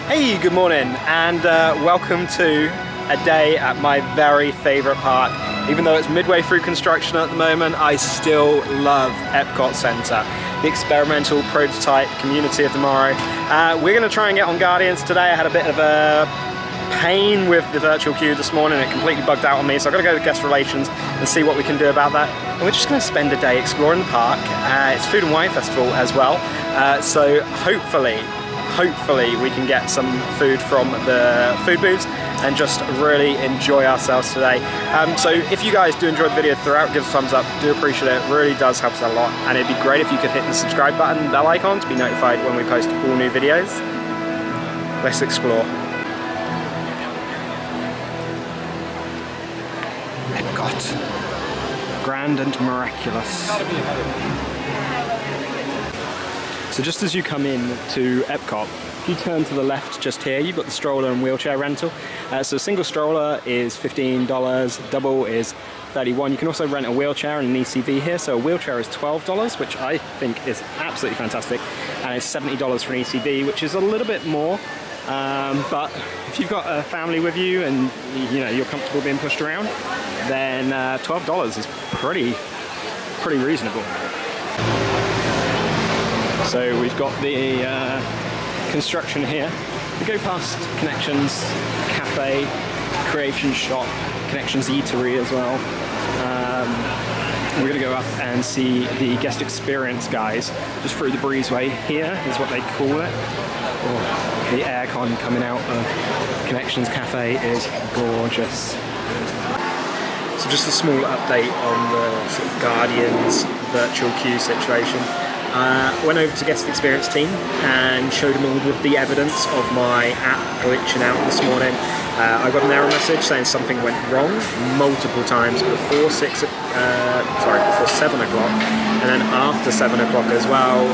Hey, good morning, and welcome to a day at my very favourite park. Even though it's midway through construction at the moment, I still love EPCOT Centre, the experimental prototype community of tomorrow. We're going to try and get on Guardians today. I had a bit of a pain with the virtual queue this morning. It completely bugged out on me, so I've got to go to guest relations and see what we can do about that. And we're just going to spend a day exploring the park. It's Food and Wine Festival as well, so hopefully we can get some food from the food booths and just really enjoy ourselves today. So if you guys do enjoy the video throughout, give us a thumbs up. Do appreciate it. It really does help us a lot, and it'd be great if you could hit the subscribe button and bell icon to be notified when we post all new videos. Let's explore. EPCOT. Grand and miraculous. So just as you come in to EPCOT, if you turn to the left just here, you've got the stroller and wheelchair rental. So a single stroller is $15, double is $31. You can also rent a wheelchair and an ECV here. So a wheelchair is $12, which I think is absolutely fantastic. And it's $70 for an ECV, which is a little bit more. But if you've got a family with you and you're comfortable being pushed around, then $12 is pretty reasonable. So we've got the construction here. We go past Connections Cafe, Creation Shop, Connections Eatery as well. We're going to go up and see the guest experience guys just through the breezeway. Here is what they call it. Oh, the aircon coming out of Connections Cafe is gorgeous. So just a small update on the sort of Guardians virtual queue situation. Went over to guest experience team and showed them all with the evidence of my app glitching out this morning. I got an error message saying something went wrong multiple times before 7 o'clock, and then after 7 o'clock as well.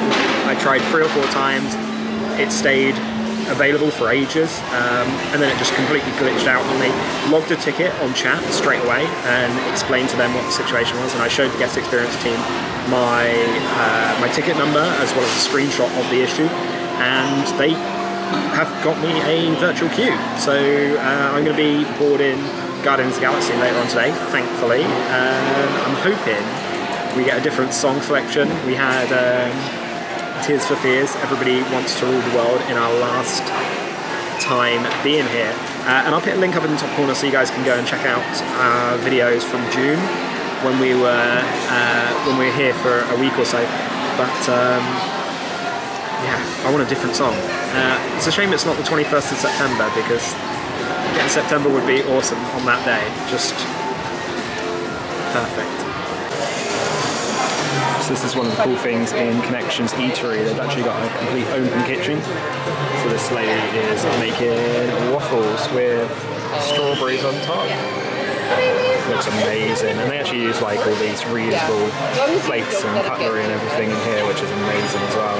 I tried 3 or 4 times. It stayed available for ages, and then it just completely glitched out on me. Logged a ticket on chat straight away and explained to them what the situation was, and I showed the guest experience team my ticket number as well as a screenshot of the issue, and they have got me a virtual queue. So I'm going to be boarding Guardians of the Galaxy later on today, thankfully. I'm hoping we get a different song selection. We had Tears for Fears, Everybody Wants to Rule the World, in our last time being here. And I'll put a link up in the top corner so you guys can go and check out our videos from June when we were here for a week or so. But yeah, I want a different song. It's a shame it's not the 21st of September, because getting September would be awesome on that day. Just perfect. So this is one of the cool things in Connections Eatery. They've actually got a complete open kitchen. So this lady is making waffles with strawberries on top. Looks amazing. And they actually use like all these reusable plates and cutlery and everything in here, which is amazing as well.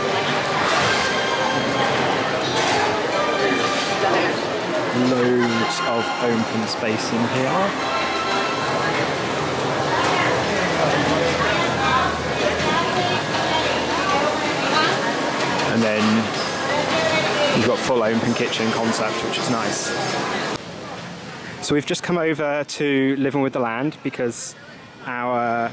Loads of open space in here. And then you've got full open kitchen concept, which is nice. So we've just come over to Living with the Land because our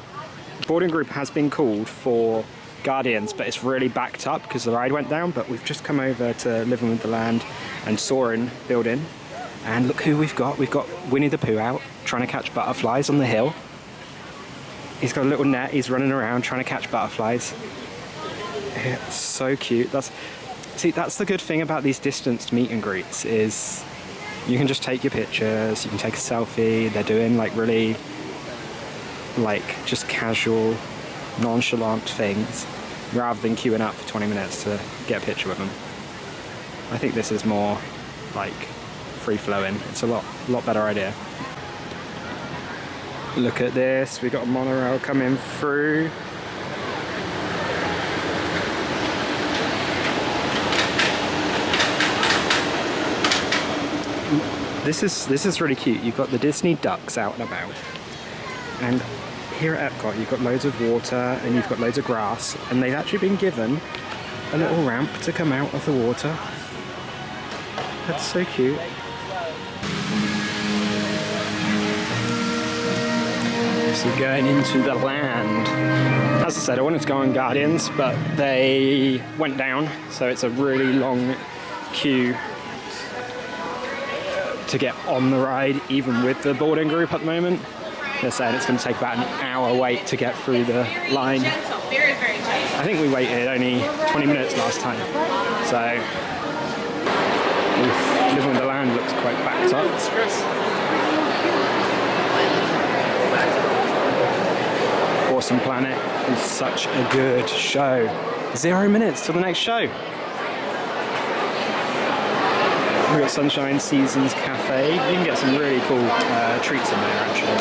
boarding group has been called for Guardians, but it's really backed up because the ride went down. But we've just come over to Living with the Land and Soarin' building, and look who we've got. We've got Winnie the Pooh out trying to catch butterflies on the hill. He's got a little net, he's running around trying to catch butterflies. It's so cute. That's the good thing about these distanced meet and greets, is you can just take your pictures, you can take a selfie. They're doing like really just casual, nonchalant things rather than queuing up for 20 minutes to get a picture with them. I think this is more like free-flowing. It's a lot better idea. Look at this, we've got a monorail coming through. This is really cute. You've got the Disney ducks out and about, and here at EPCOT you've got loads of water and you've got loads of grass, and they've actually been given a little ramp to come out of the water. That's so cute. So going into the land. As I said, I wanted to go on Guardians, but they went down, so it's a really long queue to get on the ride, even with the boarding group at the moment. They're saying it's going to take about an hour wait to get through the line. I think we waited only 20 minutes last time, so Living with the Land looks quite backed up. Awesome Planet is such a good show. 0 minutes till the next show. We've got Sunshine Seasons Cafe. You can get some really cool treats in there, actually.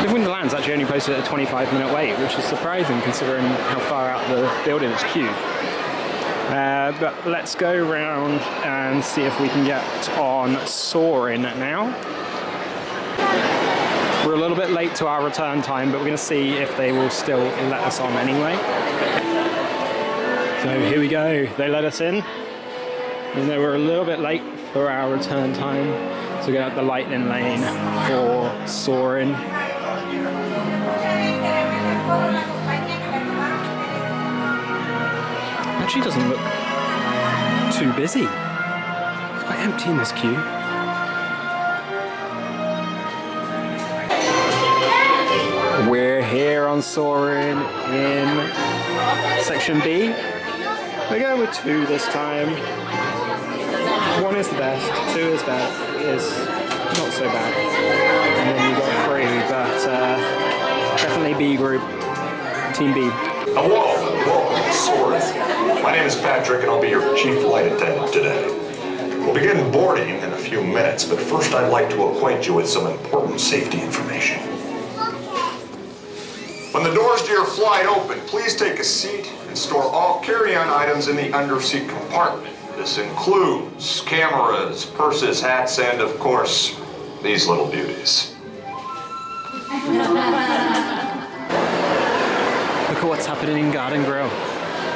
Living with the Land's actually only posted at a 25-minute wait, which is surprising considering how far out the building it's queued. But let's go around and see if we can get on Soarin' now. We're a little bit late to our return time, but we're going to see if they will still let us on anyway. So here we go. They let us in. And they were a little bit late for our return time. So we're going to the lightning lane for Soarin'. Actually doesn't look too busy. It's quite empty in this queue. We're here on Soarin' in section B. We're going with 2 this time. 1 is the best, 2 is bad, is not so bad. And then you've got 3, but definitely B group, Team B. Hello, welcome to Soarin'. My name is Patrick and I'll be your chief flight attendant today. We'll begin boarding in a few minutes, but first I'd like to acquaint you with some important safety information. When the doors to your flight open, please take a seat and store all carry-on items in the underseat compartment. This includes cameras, purses, hats, and of course, these little beauties. Look at what's happening in Garden Grill.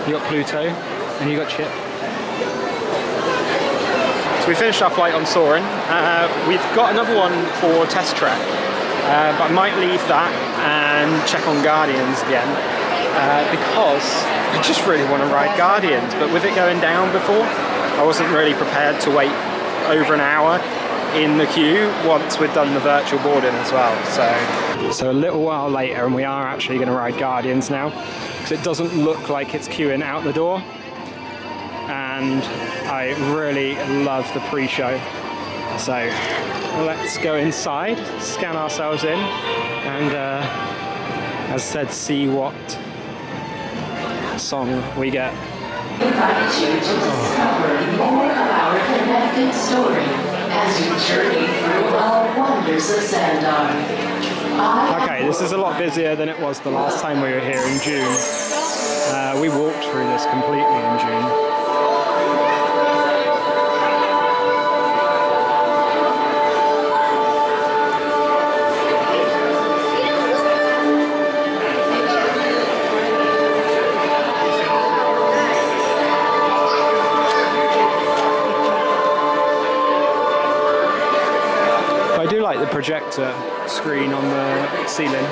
You got Pluto and you got Chip. So we finished our flight on Soarin'. We've got another one for Test Track, but I might leave that and check on Guardians again because I just really want to ride Guardians. But with it going down before, I wasn't really prepared to wait over an hour in the queue once we'd done the virtual boarding as well. So a little while later, and we are actually going to ride Guardians now because it doesn't look like it's queuing out the door. And I really love the pre-show. So let's go inside, scan ourselves in, and as said, see what song we get. We invite you to discover more of our connected story as you journey through our Wonders of Xander. Okay, this is a lot busier than it was the last time we were here in June. We walked through this completely in June. I do like the projector screen on the ceiling.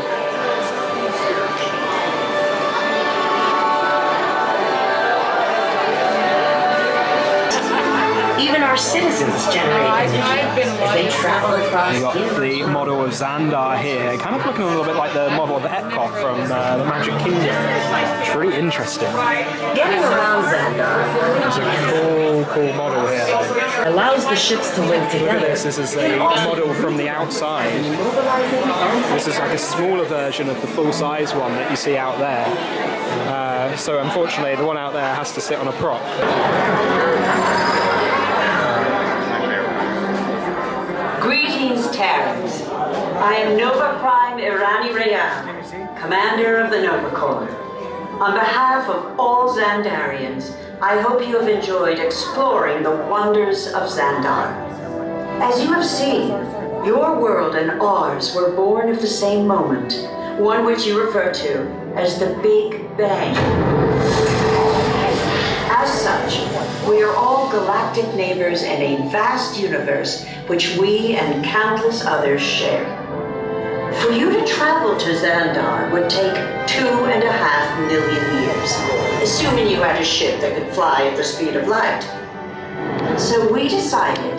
Even our citizens generate energy as they travel across We've got the model of Xander here, kind of looking a little bit like the model of EPCOT from the Magic Kingdom. It's really interesting. Getting around Xander It's a cool model here. allows the ships to link Look at together. this is a model from the outside. This is like a smaller version of the full-size one that you see out there. So unfortunately, the one out there has to sit on a prop. Greetings, Terrans. I am Nova Prime Irani Rayan, Commander of the Nova Corps. On behalf of all Xandarians, I hope you have enjoyed exploring the wonders of Xandar. As you have seen, your world and ours were born of the same moment, one which you refer to as the Big Bang. As such, We are all galactic neighbors in a vast universe which we and countless others share. For you to travel to Xandar would take 2.5 million years, assuming you had a ship that could fly at the speed of light. So we decided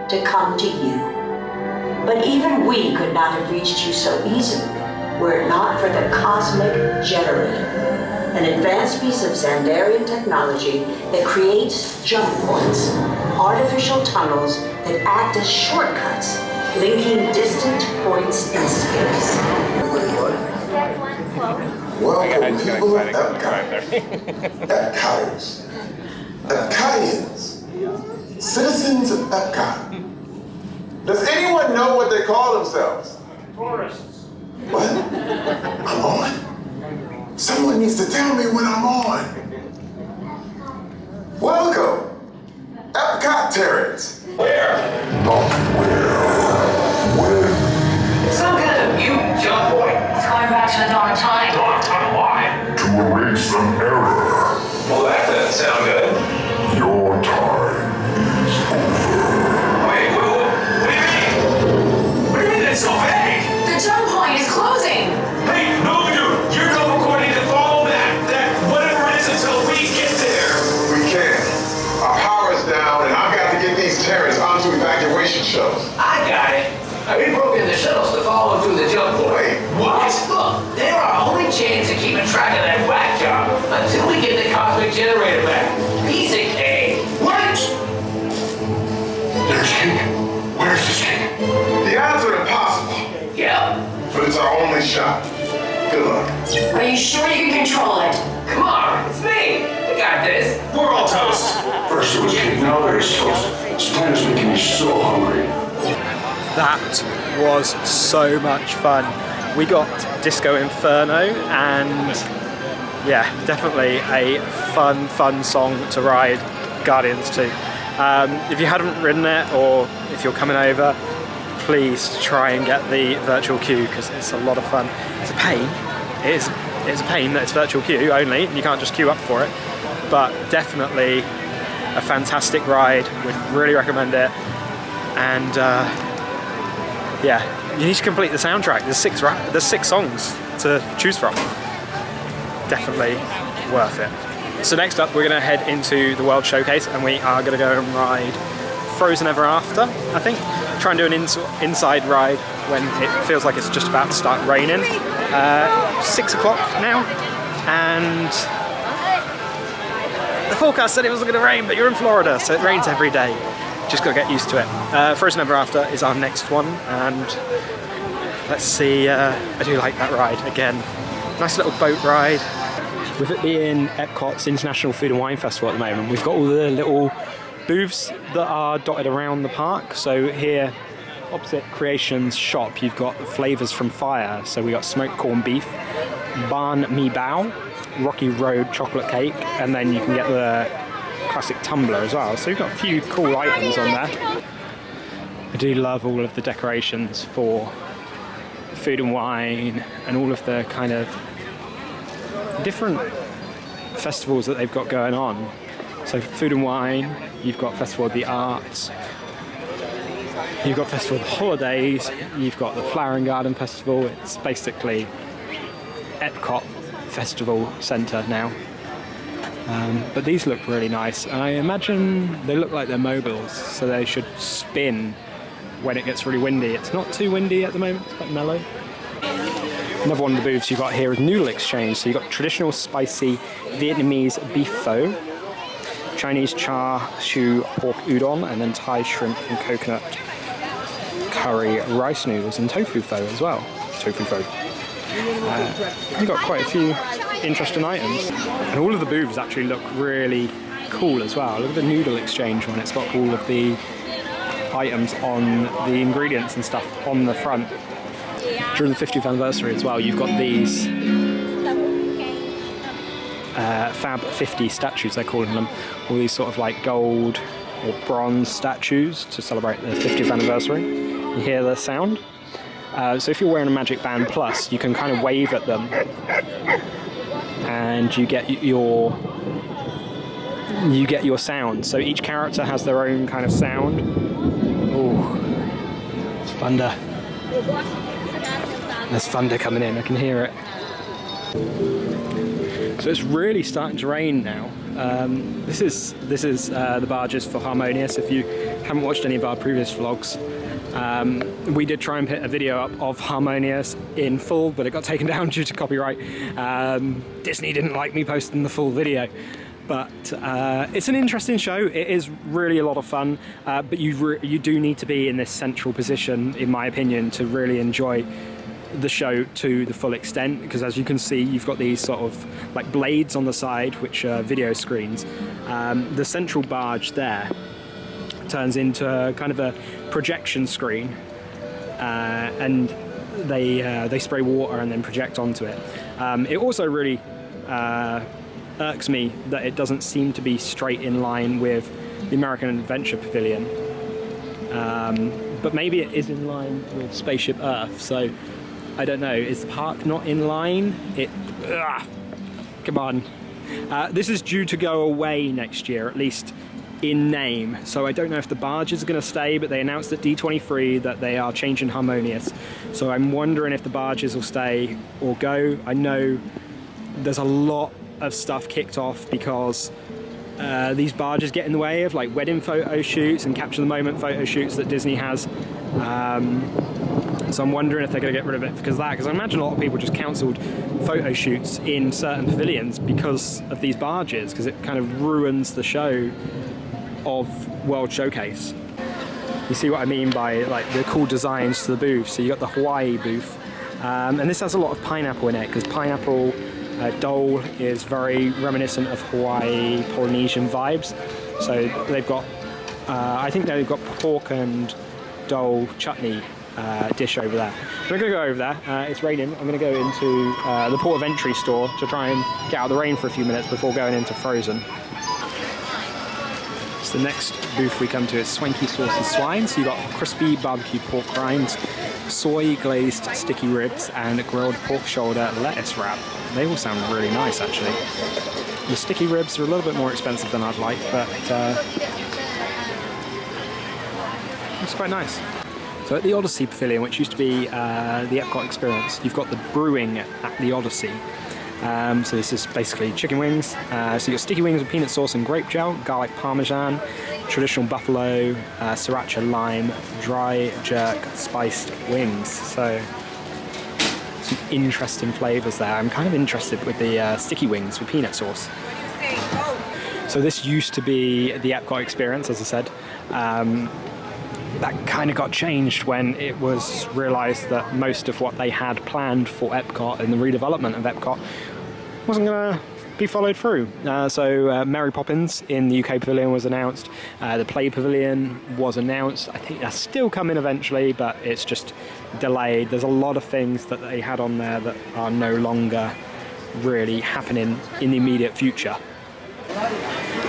to come to you. But even we could not have reached you so easily were it not for the Cosmic Generator, an advanced piece of Xandarian technology that creates jump points, artificial tunnels that act as shortcuts, linking distant points in space. Welcome, people of Epcot. Epcoters. Epcotians. Citizens of Epcot. Does anyone know what they call themselves? Tourists. What? I'm on? Someone needs to tell me when I'm on. Welcome, Epcot Terrans. Where? Not where. When? Some kind of mutant jump point. It's going back to the dawn of time. Dawn of time, why? To erase an error. Well, that doesn't sound good. Your time is over. Wait, what do you mean? What do you mean that's so vague? The jump point is closing. Hey, no, dude, you're no recording to follow that whatever it is until we get there. We can't. Our power's down, and I've got to get these Terrans onto evacuation shuttles. I got it. We broke in the shuttles to follow through the jump point. Wait, What? Look, they're our only chance of keeping track of that whack job until we get the Cosmic Generator back. Piece of cake. What? There's King. Where's this King? The odds are impossible, Yep. but it's our only shot. Good luck. Are you sure you can control it? Come on, it's me. We got this. We're all toast. First it was cake, now there's toast. This planet's making me so hungry. That was so much fun. We got Disco Inferno, and yeah, definitely a fun song to ride Guardians to. If you hadn't ridden it, or if you're coming over, please try and get the virtual queue, because it's a lot of fun. It's a pain. It's a pain that it's virtual queue only, and you can't just queue up for it. But definitely a fantastic ride. Would really recommend it. And yeah, you need to complete the soundtrack. There's six songs to choose from. Definitely worth it. So next up, we're going to head into the World Showcase, and we are going to go and ride Frozen Ever After, I think. Try and do an inside ride when it feels like it's just about to start raining. 6 o'clock now, and the forecast said it was going to rain, but you're in Florida, so it rains every day. Just got to get used to it. Frozen Ever After is our next one, and let's see, I do like that ride again. Nice little boat ride. With it being Epcot's International Food and Wine Festival at the moment, we've got all the little booths that are dotted around the park. So here, opposite Creations shop, you've got flavours from fire. So we got smoked corned beef, Banh Mi Bao, Rocky Road chocolate cake, and then you can get the classic tumbler as well. So we've got a few cool items on there. I do love all of the decorations for food and wine, and all of the kind of different festivals that they've got going on. So food and wine, you've got Festival of the Arts, you've got Festival of the Holidays, you've got the Flower and Garden Festival. It's basically Epcot Festival Centre now. But these look really nice. I imagine they look like they're mobiles, so they should spin when it gets really windy. It's not too windy at the moment, it's quite mellow. Another one of the booths you've got here is Noodle Exchange. So you've got traditional spicy Vietnamese beef pho, Chinese char siu pork udon, and then Thai shrimp and coconut curry rice noodles, and tofu pho as well. Tofu pho. You've got quite a few interesting items. And all of the booths actually look really cool as well. Look at the Noodle Exchange one. It's got all of the items on the ingredients and stuff on the front. During the 50th anniversary as well, you've got these Fab 50 statues, they're calling them. All these sort of like gold or bronze statues to celebrate the 50th anniversary. You hear the sound? So if you're wearing a Magic Band Plus, you can kind of wave at them, and you get your you get your sound. So each character has their own kind of sound. Oh, it's thunder. There's thunder coming in, I can hear it. So it's really starting to rain now. This is the barges for Harmonious. If you haven't watched any of our previous vlogs, we did try and put a video up of Harmonious in full, but it got taken down due to copyright. Disney didn't like me posting the full video. But it's an interesting show. It is really a lot of fun, but you do need to be in this central position, in my opinion, to really enjoy the show to the full extent, because as you can see, you've got these sort of like blades on the side, which are video screens. The central barge there turns into kind of a projection screen, and they spray water and then project onto it. It also really irks me that it doesn't seem to be straight in line with the American Adventure Pavilion, but maybe it is in line with Spaceship Earth, so I don't know. Is the park not in line? Come on. This is due to go away next year, at least in name, so I don't know if the barges are going to stay, but they announced at D23 that they are changing Harmonious, so I'm wondering if the barges will stay or go. I know there's a lot of stuff kicked off because these barges get in the way of like wedding photo shoots and capture the moment photo shoots that Disney has. So I'm wondering if they're going to get rid of it because of that, because I imagine a lot of people just cancelled photo shoots in certain pavilions because of these barges, because it kind of ruins the show of World Showcase. You see what I mean by like the cool designs to the booth. So you got the Hawaii booth, and this has a lot of pineapple in it, because pineapple dole is very reminiscent of Hawaii Polynesian vibes. So they've got, I think they've got pork and dole chutney dish over there. We're going to go over there. It's raining. I'm going to go into the port of entry store to try and get out of the rain for a few minutes before going into Frozen. So the next booth we come to is Swanky Saucy Swine. So you've got crispy barbecue pork rinds, soy glazed sticky ribs, and grilled pork shoulder lettuce wrap. They all sound really nice, actually. The sticky ribs are a little bit more expensive than I'd like, but it's quite nice. So at the Odyssey Pavilion, which used to be the Epcot experience, you've got the brewing at the Odyssey. So this is basically chicken wings. So you've got sticky wings with peanut sauce and grape gel, garlic parmesan, traditional buffalo, sriracha lime, dry jerk, spiced wings. So some interesting flavours there. I'm kind of interested with the sticky wings with peanut sauce. So this used to be the Epcot experience, as I said. That kind of got changed when it was realised that most of what they had planned for Epcot and the redevelopment of Epcot wasn't going to be followed through. So Mary Poppins in the UK Pavilion was announced. The Play Pavilion was announced. I think that's still coming eventually, but it's just delayed. There's a lot of things that they had on there that are no longer really happening in the immediate future.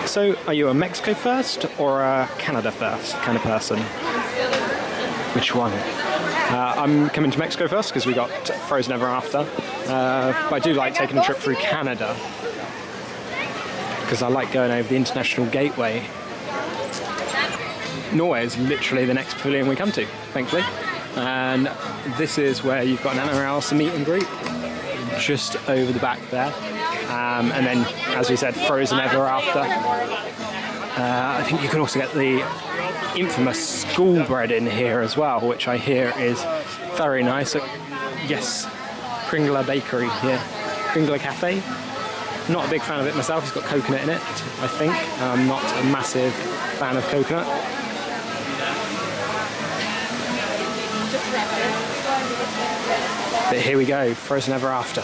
So, are you a Mexico first or a Canada first kind of person? Which one? I'm coming to Mexico first because we got Frozen Ever After. But I do like taking a trip through Canada because I like going over the International Gateway. Norway is literally the next pavilion we come to, thankfully. And this is where you've got an Anna Elsa meet and greet just over the back there. And then, as we said, Frozen Ever After. I think you can also get the infamous school bread in here as well, which I hear is very nice. Yes, Kringler Bakery here, Kringler Cafe. Not a big fan of it myself. It's got coconut in it, I think. I'm not a massive fan of coconut. But here we go, Frozen Ever After.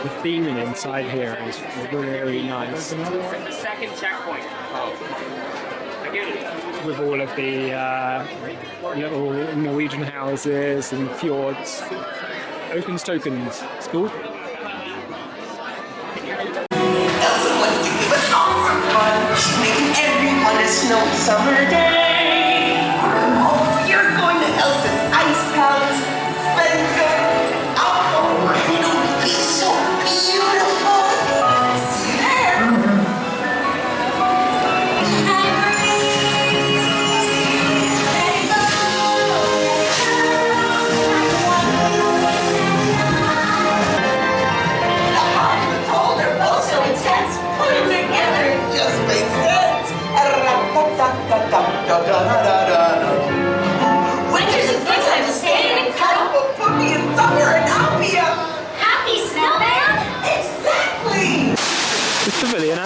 The theming inside here is really nice. Second checkpoint. With all of the little Norwegian houses and fjords. Opens tokens. It's cool. Elsa wants to give us all some fun. She's making everyone a snowy summer day. Oh, you're going to Elsa's Ice Palace, Spencer. Oh, it'll be so beautiful. See you there.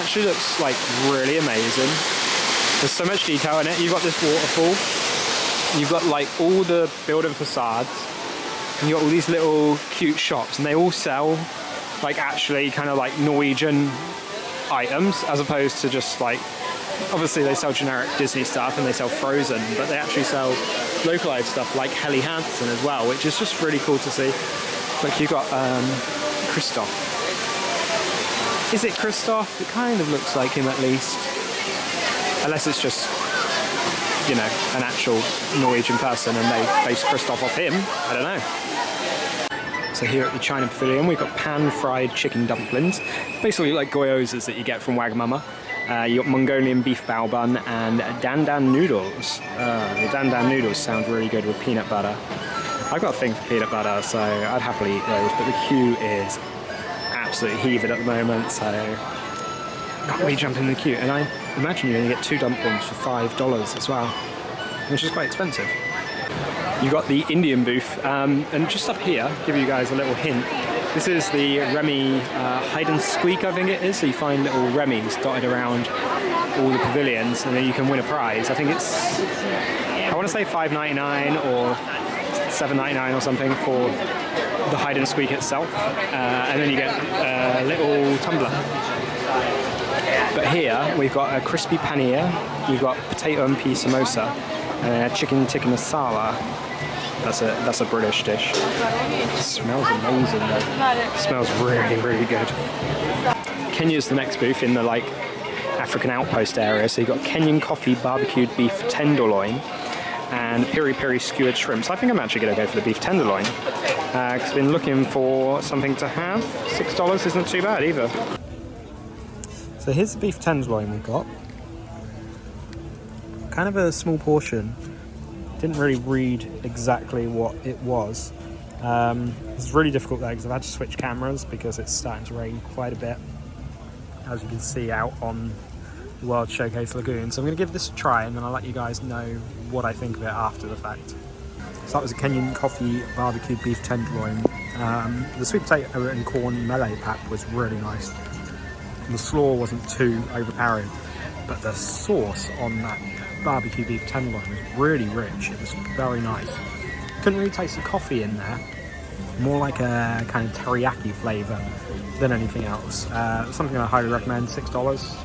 actually looks like really amazing. There's so much detail in it. You've got this waterfall, you've got like all the building facades, and you've got all these little cute shops, and they all sell like actually kind of like Norwegian items, as opposed to just like, obviously they sell generic Disney stuff and they sell Frozen, but they actually sell localized stuff like Helly Hansen as well, which is just really cool to see. Like you've got Kristoff. Is it Kristoff? It kind of looks like him at least. Unless it's just, you know, an actual Norwegian person and they base Kristoff off him. I don't know. So here at the China Pavilion, we've got pan-fried chicken dumplings. Basically like gyozas that you get from Wagamama. You got Mongolian beef bao bun and dan dan noodles. The dan dan noodles sound really good with peanut butter. I've got a thing for peanut butter, so I'd happily eat those, but the queue is absolutely heaving at the moment, so can't really jump in the queue. And I imagine you only get 2 dumplings for $5 as well, which is quite expensive. You got the Indian booth, and just up here, give you guys a little hint. This is the Remy hide and squeak, I think it is. So you find little Remys dotted around all the pavilions, and then you can win a prize. I think it's, I want to say $5.99 or $7.99 or something for the hide and squeak itself, and then you get a little tumbler. But here we've got a crispy paneer, we've got potato and pea samosa, and a chicken tikka masala. That's a British dish. It smells amazing though. It smells really, really good. Kenya's the next booth in the like African outpost area. So you've got Kenyan coffee barbecued beef tenderloin and piri piri skewered shrimp. So I think I'm actually going to go for the beef tenderloin. Because I've been looking for something to have. $6 isn't too bad either. So here's the beef tenderloin we've got. Kind of a small portion. Didn't really read exactly what it was. It's really difficult though because I've had to switch cameras because it's starting to rain quite a bit, as you can see out on the World Showcase Lagoon. So I'm going to give this a try and then I'll let you guys know what I think of it after the fact. So that was a Kenyan coffee barbecued beef tenderloin. The sweet potato and corn melee pack was really nice. The slaw wasn't too overpowering, but the sauce on that barbecue beef tenderloin was really rich. It was very nice. Couldn't really taste the coffee in there. More like a kind of teriyaki flavour than anything else. Something I highly recommend, $6.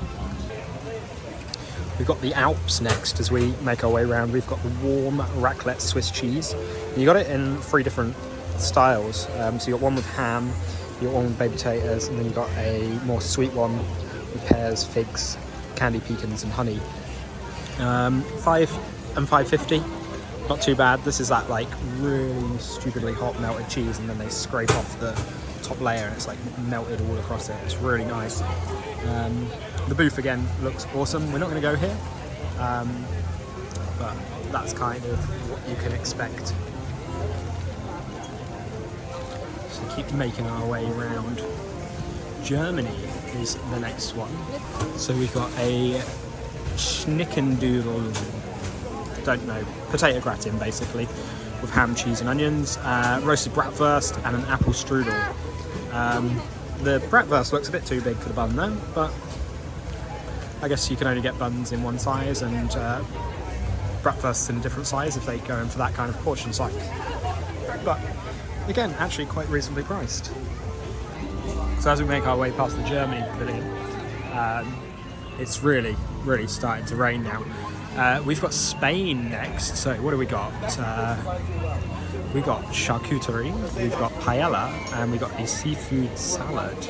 We've got the Alps next as we make our way around. We've got the warm raclette Swiss cheese. You got it in 3 different styles. So you got one with ham, you got one with baked potatoes, and then you got a more sweet one with pears, figs, candy pecans and honey. $5 and $5.50, not too bad. This is that like really stupidly hot melted cheese, and then they scrape off the top layer and it's like melted all across it. It's really nice. The booth again looks awesome. We're not going to go here, but that's kind of what you can expect. So keep making our way around. Germany is the next one. So we've got a Schnickendoodle, don't know, potato gratin basically, with ham, cheese and onions, roasted bratwurst and an apple strudel. The bratwurst looks a bit too big for the bun though, but I guess you can only get buns in one size and bratwursts in a different size if they go in for that kind of portion size. But again, actually quite reasonably priced. So as we make our way past the Germany Pavilion, it's really starting to rain now. We've got Spain next. So what do we got? We got charcuterie, we've got paella, and we got a seafood salad.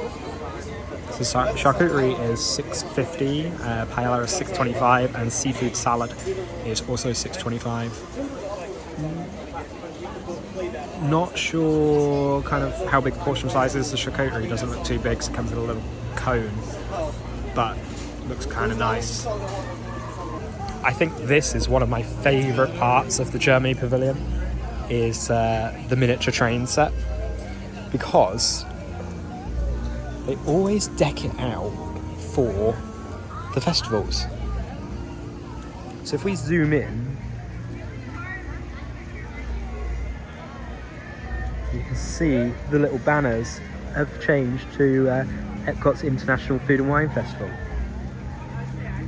So charcuterie is $6.50, paella is $6.25, and seafood salad is also $6.25. Not sure kind of how big the portion size is. The charcuterie doesn't look too big, so it comes in a little cone, but looks kind of nice. I think this is one of my favourite parts of the Germany Pavilion, is the miniature train set, because they always deck it out for the festivals. So if we zoom in, you can see the little banners have changed to EPCOT's International Food and Wine Festival.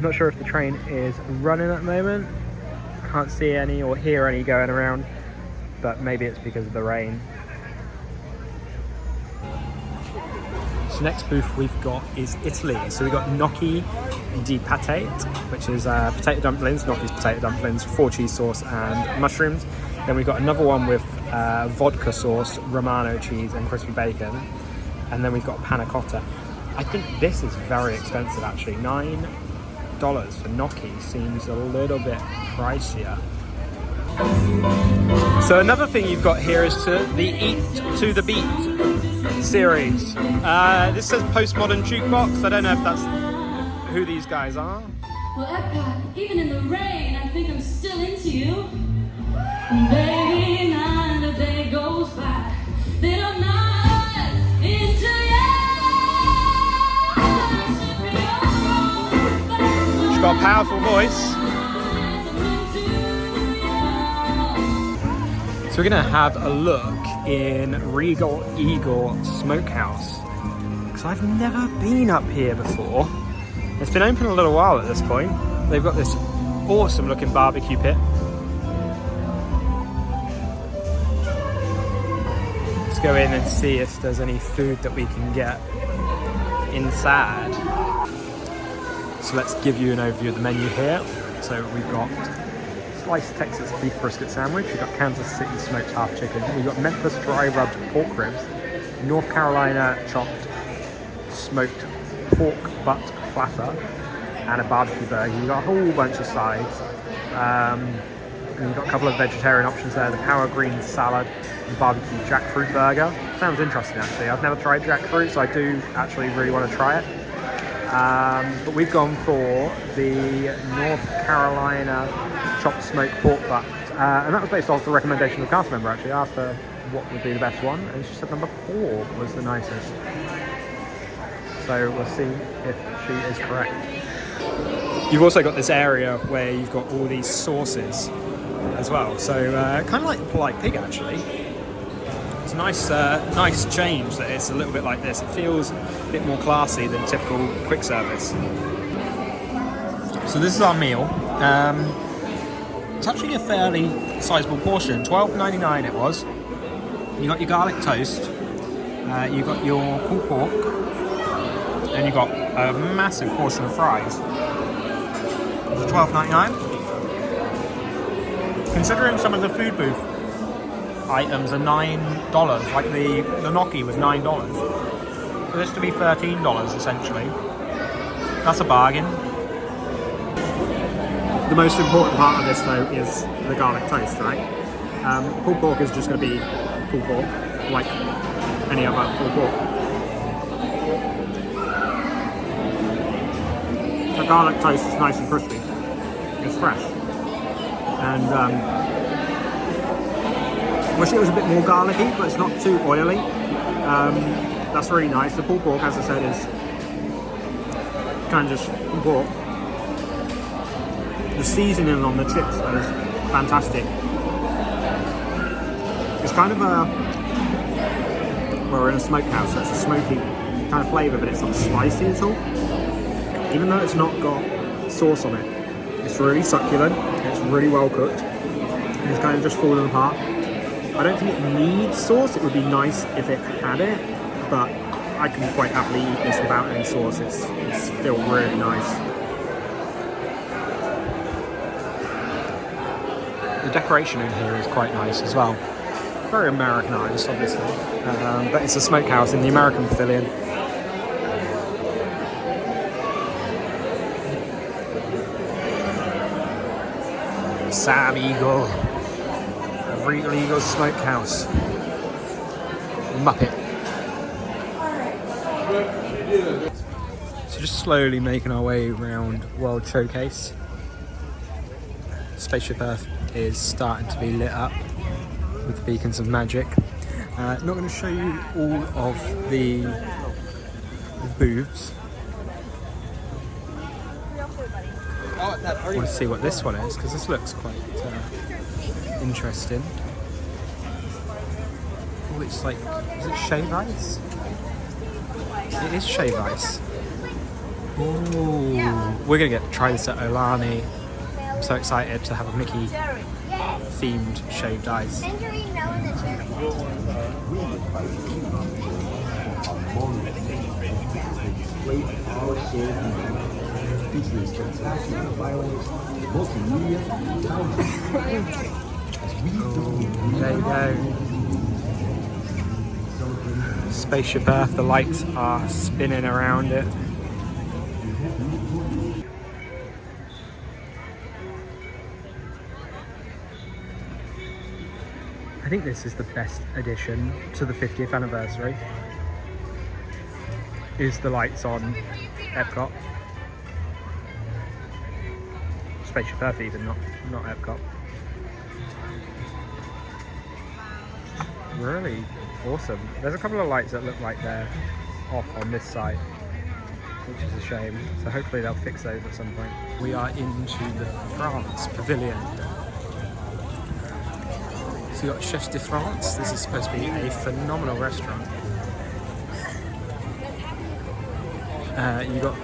Not sure if the train is running at the moment. Can't see any or hear any going around, but maybe it's because of the rain. So next booth we've got is Italy. So we've got gnocchi di patate, which is potato dumplings, gnocchi's potato dumplings, 4 cheese sauce and mushrooms. Then we've got another one with vodka sauce, Romano cheese and crispy bacon. And then we've got panna cotta. I think this is very expensive actually. $9 for gnocchi seems a little bit pricier. So another thing you've got here is the Eat to the Beat series. This says Postmodern Jukebox. I don't know if that's who these guys are. Well, EPCOT, even in the rain, I think I'm still into you. Baby, not a day goes by that I'm not into you. She's got a powerful voice. So we're gonna have a look in Regal Eagle Smokehouse, because I've never been up here before. It's been open a little while at this point. They've got this awesome looking barbecue pit. Let's go in and see if there's any food that we can get inside. So let's give you an overview of the menu here. So we've got sliced Texas beef brisket sandwich, we've got Kansas City smoked half chicken, we've got Memphis dry rubbed pork ribs, North Carolina chopped smoked pork butt platter, and a barbecue burger. You've got a whole bunch of sides. And you've got a couple of vegetarian options there, the power green salad and barbecue jackfruit burger. Sounds interesting actually. I've never tried jackfruit, so I do actually really want to try it. But we've gone for the North Carolina chopped smoked pork butt, and that was based off the recommendation of a cast member actually. I asked her what would be the best one, and she said number 4 was the nicest. So we'll see if she is correct. You've also got this area where you've got all these sauces as well, so kind of like the Polite Pig actually. It's a nice change that it's a little bit like this. It feels a bit more classy than typical quick service. So this is our meal. It's actually a fairly sizable portion, $12.99 it was. You got your garlic toast, you got your pulled pork, and you got a massive portion of fries. For $12.99. Considering some of the food booth items are $9, like the gnocchi was $9. For this to be $13 essentially, that's a bargain. The most important part of this though is the garlic toast, right? Pulled pork is just going to be pulled pork, like any other pulled pork. The garlic toast is nice and crispy. It's fresh. And wish it was a bit more garlicky, but it's not too oily. That's really nice. The pulled pork, as I said, is kind of just pulled pork. The seasoning on the chips is fantastic. It's kind of a, well, we're in a smokehouse, so it's a smoky kind of flavour, but it's not spicy at all. Even though it's not got sauce on it, it's really succulent, it's really well cooked, and it's kind of just falling apart. I don't think it needs sauce. It would be nice if it had it, but I can quite happily eat this without any sauce. It's still really nice. The decoration in here is quite nice as well. Very Americanized, obviously, but it's a smokehouse in the American Pavilion. Sam Eagle, Regal Eagle Smokehouse, Muppet. So just slowly making our way around World Showcase. Spaceship Earth is starting to be lit up with beacons of magic. Not going to show you all of the booths. I want to see what this one is, because this looks quite interesting. Oh, it's like, is it shave ice? It is shave ice. Ooh, we're gonna get to try this at Olani. I'm so excited to have a Mickey themed shaved ice. There you go. Spaceship Earth, the lights are spinning around it. I think this is the best addition to the 50th anniversary. Is the lights on EPCOT. Spaceship Earth even, not EPCOT. Really awesome. There's a couple of lights that look like they're off on this side, which is a shame. So hopefully they'll fix those at some point. We are into the France Pavilion. So you got Chefs de France. This is supposed to be a phenomenal restaurant. You got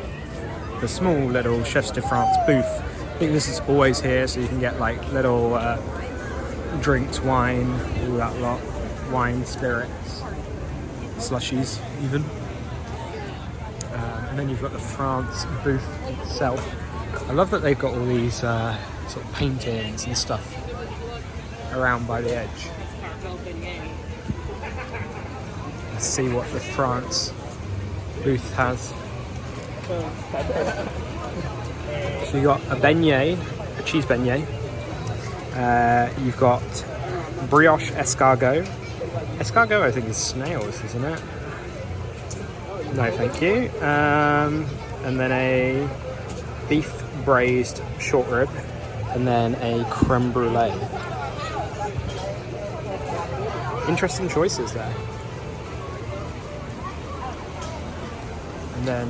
the small little Chefs de France booth. I think this is always here, so you can get like little drinks, wine, all that lot. Wine, spirits, slushies even. And then you've got the France booth itself. I love that they've got all these sort of paintings and stuff around by the edge. Let's see what the France booth has. So you got a beignet, a cheese beignet. You've got brioche escargot. Escargot, I think, is snails, isn't it? No, thank you. And then a beef braised short rib, and then a creme brulee. Interesting choices there. And then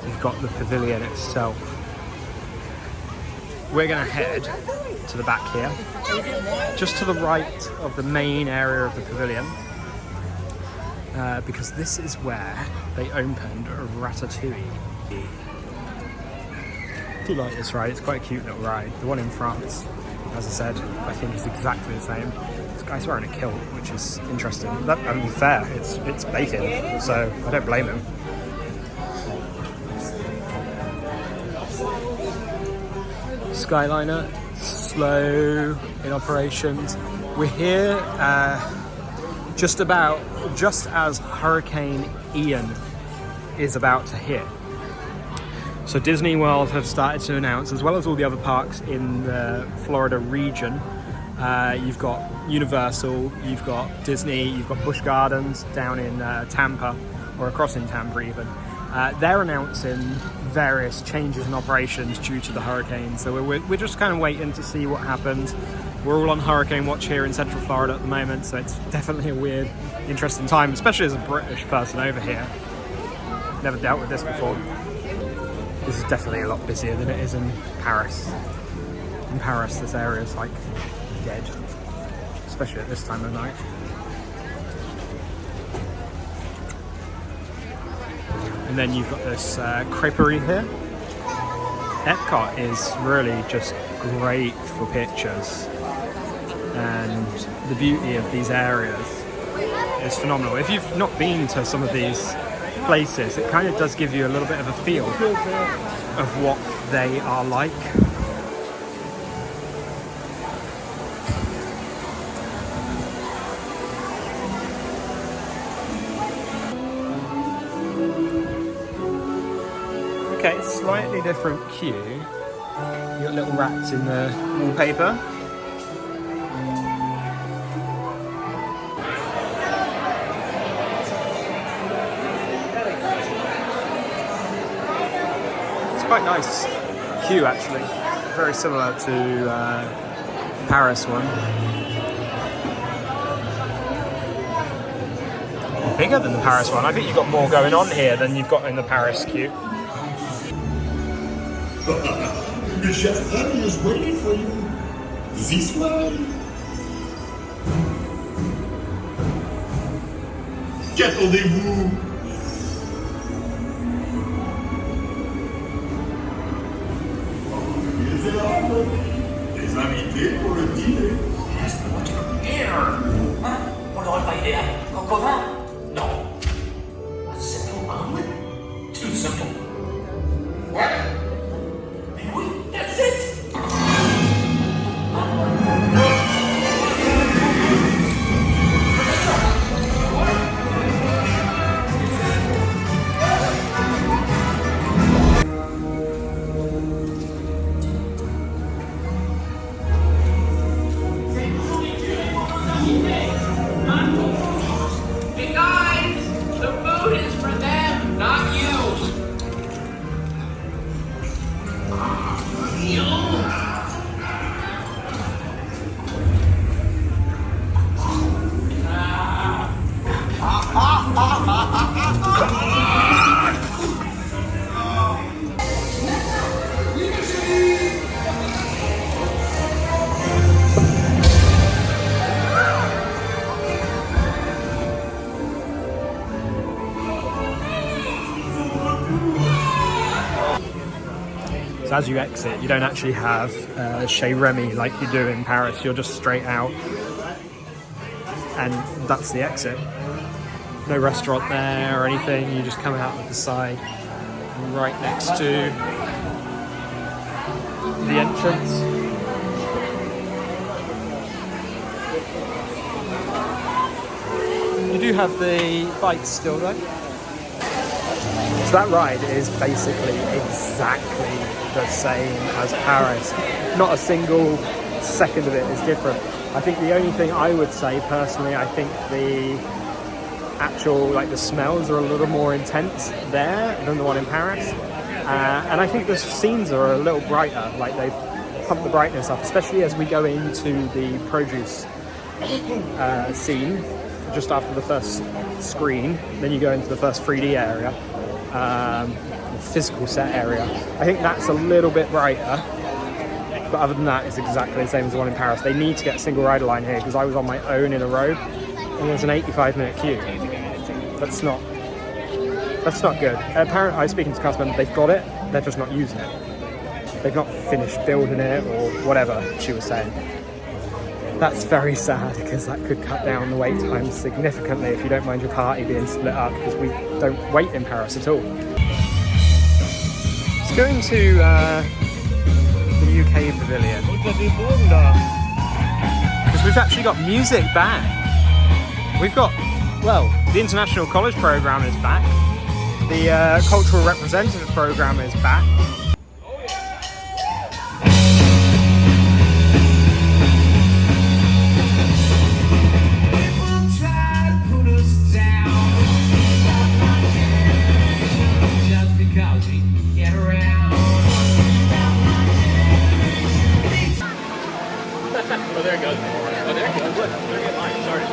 you've got the pavilion itself. We're going to head to the back here, just to the right of the main area of the pavilion, because this is where they opened Ratatouille. I do like this ride, it's quite a cute little ride. The one in France, as I said, I think is exactly the same. This guy's wearing a kilt, which is interesting. That, I mean, fair, it's bacon, so I don't blame him. Skyliner, slow in operations. We're here just as Hurricane Ian is about to hit. So Disney World have started to announce, as well as all the other parks in the Florida region, you've got Universal, you've got Disney, you've got Busch Gardens down in Tampa, or across in Tampa even. They're announcing various changes in operations due to the hurricane. So we're just kind of waiting to see what happens. We're all on hurricane watch here in Central Florida at the moment, so it's definitely a weird, interesting time, especially as a British person over here. Never dealt with this before. This is definitely a lot busier than it is in Paris. In Paris, this area is like dead, especially at this time of night. And then you've got this creperie here. EPCOT is really just great for pictures, and the beauty of these areas is phenomenal. If you've not been to some of these places, it kind of does give you a little bit of a feel of what they are like. Okay, slightly different queue. You got little rats in the wallpaper. It's quite nice queue actually, very similar to the Paris one. Bigger than the Paris one. I think you've got more going on here than you've got in the Paris queue. The chef Annie is waiting for you. This way. Qu'attendez-vous? Les hommes, les invités pour le dîner. Hein? Pour le repas idéal. Coq au vin? Non. A simple omelet? Too simple. What? Mais oui, that's it! Hey guys, the food is for them, not you. So as you exit, you don't actually have Chez Remy like you do in Paris. You're just straight out, and that's the exit. No restaurant there or anything. You just come out of the side, right next to the entrance. You do have the bikes still though. So that ride is basically exactly the same as Paris. Not a single second of it is different. I think the only thing I would say personally, I think the actual, like the smells are a little more intense there than the one in Paris. And I think the scenes are a little brighter, like they've pumped the brightness up, especially as we go into the produce scene just after the first screen. Then you go into the first 3D area. Physical set area. I think that's a little bit brighter, but other than that, it's exactly the same as the one in Paris. They need to get a single rider line here because I was on my own in a row and there's an 85-minute queue. That's not good. Apparently, I was speaking to customers, they've got it, they're just not using it. They've not finished building it or whatever she was saying. That's very sad because that could cut down the wait time significantly if you don't mind your party being split up, because we don't wait in Paris at all. Let's go into the UK Pavilion because we've actually got music back. We've got, well, the International College Programme is back. The Cultural Representative Programme is back. Oh, there it goes. Oh, there it goes. Look, they're getting mine. Sorry.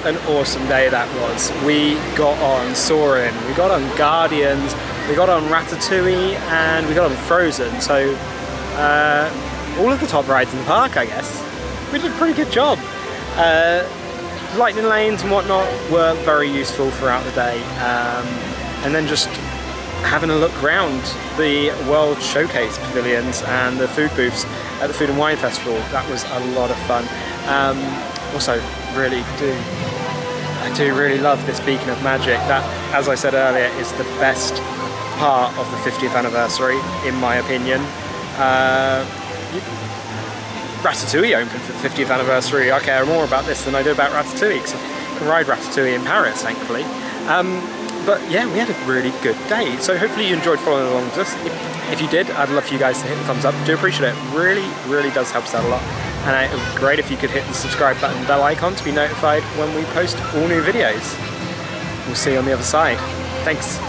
an awesome day that was. We got on Soarin', we got on Guardians, we got on Ratatouille, and we got on Frozen. So all of the top rides in the park, I guess. We did a pretty good job. Lightning lanes and whatnot were very useful throughout the day. And then just having a look around the World Showcase pavilions and the food booths at the Food and Wine Festival, that was a lot of fun. Also, I do really love this Beacon of Magic. That, as I said earlier, is the best part of the 50th anniversary, in my opinion. Ratatouille opened for the 50th anniversary. I care more about this than I do about Ratatouille, because I can ride Ratatouille in Paris, thankfully. But yeah, we had a really good day. So hopefully you enjoyed following along with us. If you did, I'd love for you guys to hit the thumbs up. I do appreciate it. Really does help us out a lot. And it would be great if you could hit the subscribe button and bell icon to be notified when we post all new videos. We'll see you on the other side. Thanks.